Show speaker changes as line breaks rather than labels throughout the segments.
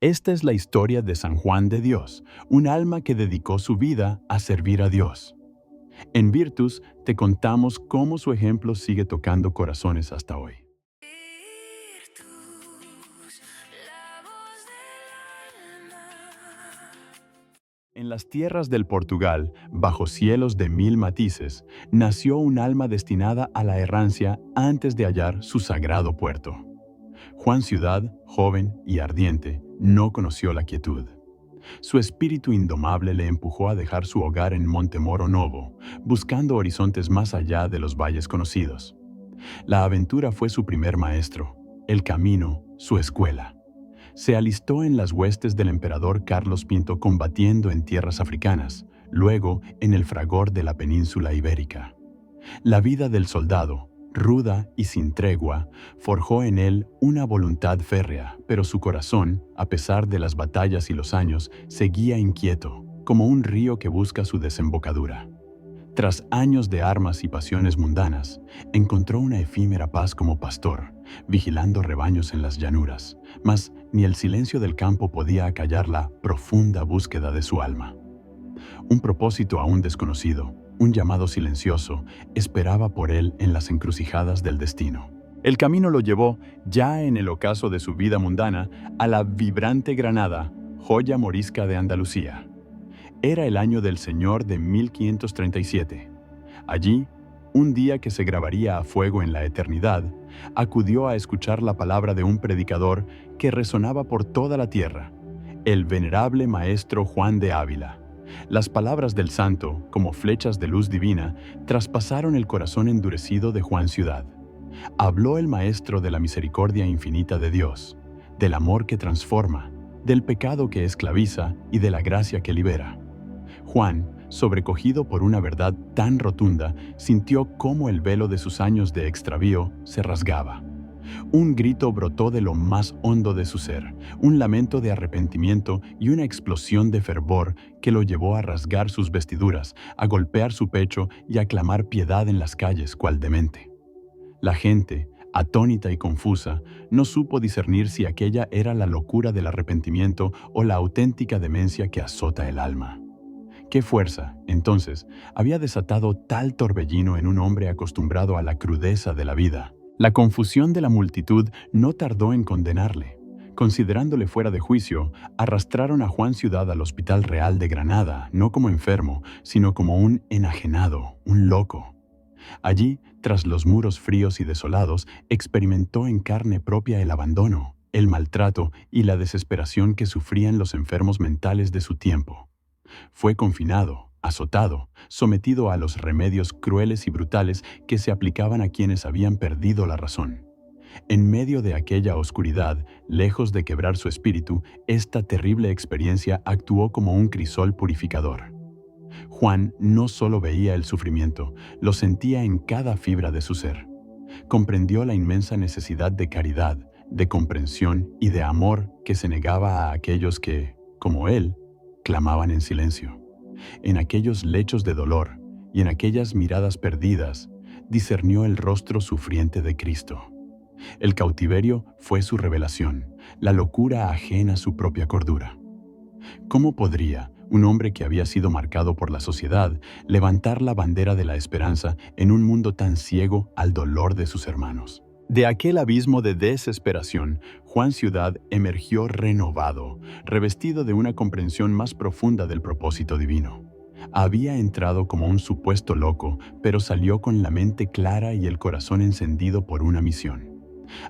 Esta es la historia de San Juan de Dios, un alma que dedicó su vida a servir a Dios. En Virtus te contamos cómo su ejemplo sigue tocando corazones hasta hoy.
Virtus, la voz del alma.
En las tierras del Portugal, bajo cielos de mil matices, nació un alma destinada a la errancia antes de hallar su sagrado puerto. Juan Ciudad, joven y ardiente, no conoció la quietud. Su espíritu indomable le empujó a dejar su hogar en Montemoro Novo, buscando horizontes más allá de los valles conocidos. La aventura fue su primer maestro, el camino, su escuela. Se alistó en las huestes del emperador Carlos V combatiendo en tierras africanas, luego en el fragor de la península ibérica. La vida del soldado, ruda y sin tregua, forjó en él una voluntad férrea, pero su corazón, a pesar de las batallas y los años, seguía inquieto, como un río que busca su desembocadura. Tras años de armas y pasiones mundanas, encontró una efímera paz como pastor, vigilando rebaños en las llanuras, mas ni el silencio del campo podía acallar la profunda búsqueda de su alma. Un propósito aún desconocido, un llamado silencioso, esperaba por él en las encrucijadas del destino. El camino lo llevó, ya en el ocaso de su vida mundana, a la vibrante Granada, joya morisca de Andalucía. Era el año del Señor de 1537. Allí, un día que se grabaría a fuego en la eternidad, acudió a escuchar la palabra de un predicador que resonaba por toda la tierra, el venerable maestro Juan de Ávila. Las palabras del santo, como flechas de luz divina, traspasaron el corazón endurecido de Juan Ciudad. Habló el maestro de la misericordia infinita de Dios, del amor que transforma, del pecado que esclaviza y de la gracia que libera. Juan, sobrecogido por una verdad tan rotunda, sintió cómo el velo de sus años de extravío se rasgaba. Un grito brotó de lo más hondo de su ser, un lamento de arrepentimiento y una explosión de fervor que lo llevó a rasgar sus vestiduras, a golpear su pecho y a clamar piedad en las calles cual demente. La gente, atónita y confusa, no supo discernir si aquella era la locura del arrepentimiento o la auténtica demencia que azota el alma. ¿Qué fuerza, entonces, había desatado tal torbellino en un hombre acostumbrado a la crudeza de la vida? La confusión de la multitud no tardó en condenarle. Considerándole fuera de juicio, arrastraron a Juan Ciudad al Hospital Real de Granada, no como enfermo, sino como un enajenado, un loco. Allí, tras los muros fríos y desolados, experimentó en carne propia el abandono, el maltrato y la desesperación que sufrían los enfermos mentales de su tiempo. Fue confinado, azotado, sometido a los remedios crueles y brutales que se aplicaban a quienes habían perdido la razón. En medio de aquella oscuridad, lejos de quebrar su espíritu, esta terrible experiencia actuó como un crisol purificador. Juan no solo veía el sufrimiento, lo sentía en cada fibra de su ser. Comprendió la inmensa necesidad de caridad, de comprensión y de amor que se negaba a aquellos que, como él, clamaban en silencio. En aquellos lechos de dolor y en aquellas miradas perdidas, discernió el rostro sufriente de Cristo. El cautiverio fue su revelación, la locura ajena a su propia cordura. ¿Cómo podría un hombre que había sido marcado por la sociedad levantar la bandera de la esperanza en un mundo tan ciego al dolor de sus hermanos? De aquel abismo de desesperación, Juan Ciudad emergió renovado, revestido de una comprensión más profunda del propósito divino. Había entrado como un supuesto loco, pero salió con la mente clara y el corazón encendido por una misión.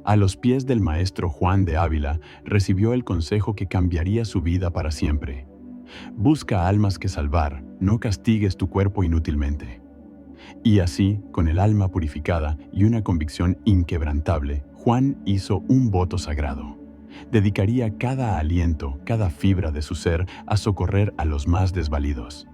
A los pies del maestro Juan de Ávila, recibió el consejo que cambiaría su vida para siempre. Busca almas que salvar, no castigues tu cuerpo inútilmente. Y así, con el alma purificada y una convicción inquebrantable, Juan hizo un voto sagrado. Dedicaría cada aliento, cada fibra de su ser a socorrer a los más desvalidos.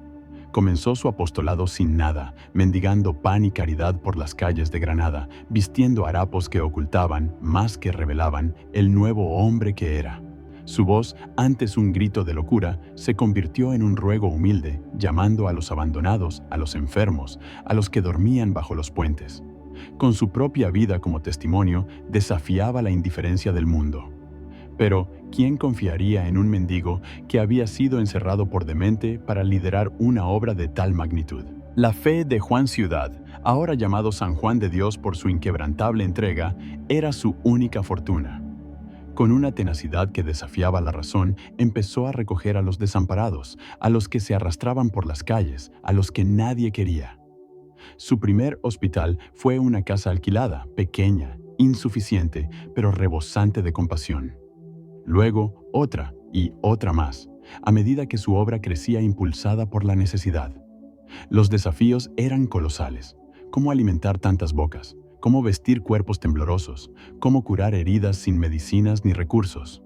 Comenzó su apostolado sin nada, mendigando pan y caridad por las calles de Granada, vistiendo harapos que ocultaban, más que revelaban, el nuevo hombre que era. Su voz, antes un grito de locura, se convirtió en un ruego humilde, llamando a los abandonados, a los enfermos, a los que dormían bajo los puentes. Con su propia vida como testimonio, desafiaba la indiferencia del mundo. Pero, ¿Quién confiaría en un mendigo que había sido encerrado por demente para liderar una obra de tal magnitud? La fe de Juan Ciudad, ahora llamado San Juan de Dios por su inquebrantable entrega, era su única fortuna. Con una tenacidad que desafiaba la razón, empezó a recoger a los desamparados, a los que se arrastraban por las calles, a los que nadie quería. Su primer hospital fue una casa alquilada, pequeña, insuficiente, pero rebosante de compasión. Luego, otra y otra más, a medida que su obra crecía impulsada por la necesidad. Los desafíos eran colosales. ¿Cómo alimentar tantas bocas? ¿Cómo vestir cuerpos temblorosos? ¿Cómo curar heridas sin medicinas ni recursos?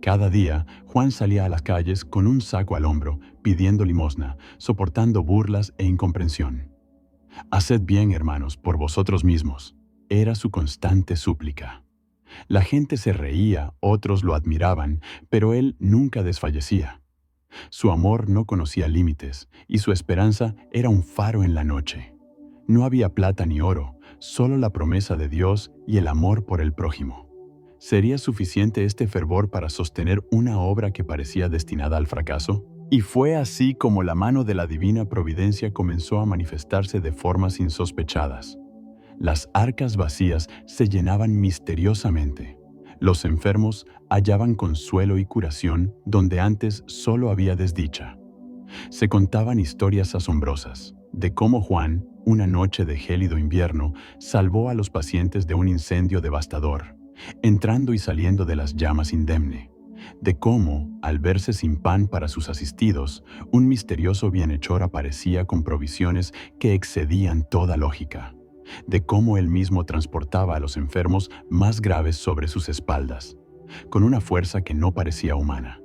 Cada día, Juan salía a las calles con un saco al hombro, pidiendo limosna, soportando burlas e incomprensión. «Haced bien, hermanos, por vosotros mismos», era su constante súplica. La gente se reía, otros lo admiraban, pero él nunca desfallecía. Su amor no conocía límites y su esperanza era un faro en la noche. No había plata ni oro, solo la promesa de Dios y el amor por el prójimo. ¿Sería suficiente este fervor para sostener una obra que parecía destinada al fracaso? Y fue así como la mano de la divina providencia comenzó a manifestarse de formas insospechadas. Las arcas vacías se llenaban misteriosamente. Los enfermos hallaban consuelo y curación donde antes solo había desdicha. Se contaban historias asombrosas de cómo Juan, una noche de gélido invierno, salvó a los pacientes de un incendio devastador, entrando y saliendo de las llamas indemne. De cómo, al verse sin pan para sus asistidos, un misterioso bienhechor aparecía con provisiones que excedían toda lógica. De cómo él mismo transportaba a los enfermos más graves sobre sus espaldas, con una fuerza que no parecía humana.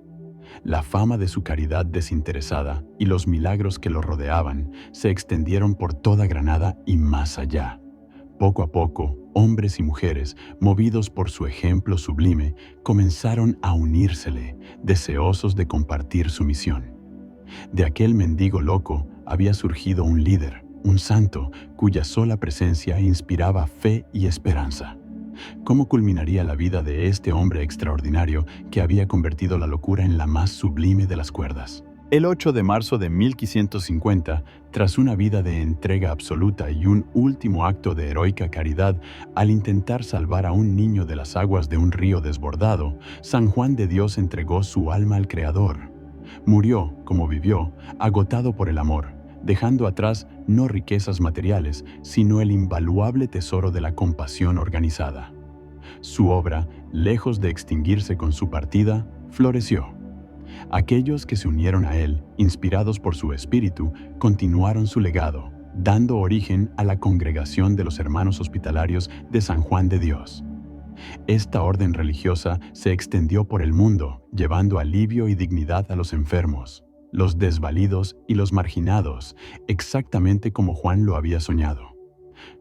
La fama de su caridad desinteresada y los milagros que lo rodeaban se extendieron por toda Granada y más allá. Poco a poco, hombres y mujeres, movidos por su ejemplo sublime, comenzaron a unírsele, deseosos de compartir su misión. De aquel mendigo loco había surgido un líder, un santo, cuya sola presencia inspiraba fe y esperanza. ¿Cómo culminaría la vida de este hombre extraordinario que había convertido la locura en la más sublime de las cuerdas? El 8 de marzo de 1550, tras una vida de entrega absoluta y un último acto de heroica caridad, al intentar salvar a un niño de las aguas de un río desbordado, San Juan de Dios entregó su alma al Creador. Murió, como vivió, agotado por el amor, dejando atrás no riquezas materiales, sino el invaluable tesoro de la compasión organizada. Su obra, lejos de extinguirse con su partida, floreció. Aquellos que se unieron a él, inspirados por su espíritu, continuaron su legado, dando origen a la Congregación de los Hermanos Hospitalarios de San Juan de Dios. Esta orden religiosa se extendió por el mundo, llevando alivio y dignidad a los enfermos, los desvalidos y los marginados, exactamente como Juan lo había soñado.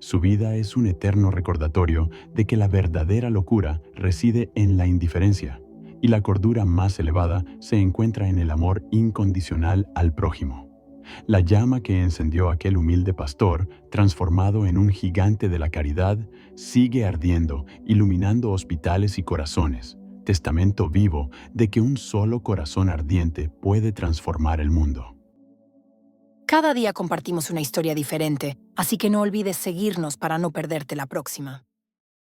Su vida es un eterno recordatorio de que la verdadera locura reside en la indiferencia, y la cordura más elevada se encuentra en el amor incondicional al prójimo. La llama que encendió aquel humilde pastor, transformado en un gigante de la caridad, sigue ardiendo, iluminando hospitales y corazones, testamento vivo de que un solo corazón ardiente puede transformar el mundo.
Cada día compartimos una historia diferente, así que no olvides seguirnos para no perderte la próxima.